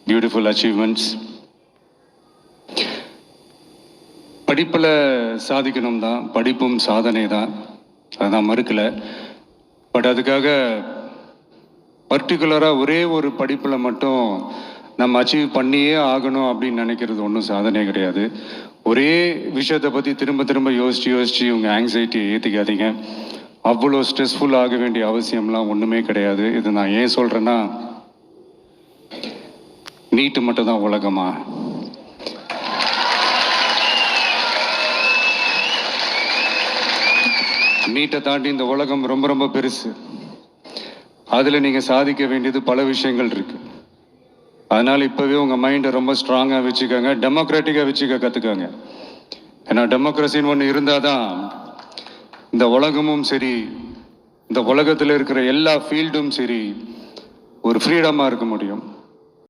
Beautiful achievements. படிப்பில் சாதிக்கணும் தான், படிப்பும் சாதனை தான், அதுதான் மறுக்கலை. பட் அதுக்காக பர்டிகுலராக ஒரே ஒரு படிப்பில் மட்டும் நம்ம அச்சீவ் பண்ணியே ஆகணும் அப்படின்னு நினைக்கிறது ஒன்றும் சாதனை கிடையாது. ஒரே விஷயத்தை பற்றி திரும்ப திரும்ப யோசித்து உங்கள் ஆங்ஸைட்டியை ஏற்றிக்காதீங்க. அவ்வளோ ஸ்ட்ரெஸ்ஃபுல் ஆக வேண்டிய அவசியம்லாம் ஒன்றுமே கிடையாது. இது நான் ஏன் சொல்கிறேன்னா, நீட்டு மட்டும் தான் உலகமா? நீட்டை தாண்டி இந்த உலகம் ரொம்ப ரொம்ப பெருசு. அதில் நீங்கள் சாதிக்க வேண்டியது பல விஷயங்கள் இருக்குது. அதனால் இப்போவே உங்கள் மைண்டை ரொம்ப ஸ்ட்ராங்காக வச்சுக்கோங்க, டெமோக்ராட்டிக்காக வச்சுக்க கற்றுக்கோங்க. ஏன்னா டெமோக்ரஸின்னு ஒன்று இருந்தால் தான் இந்த உலகமும் சரி, இந்த உலகத்தில் இருக்கிற எல்லா ஃபீல்டும் சரி, ஒரு ஃப்ரீடமாக இருக்க முடியும்.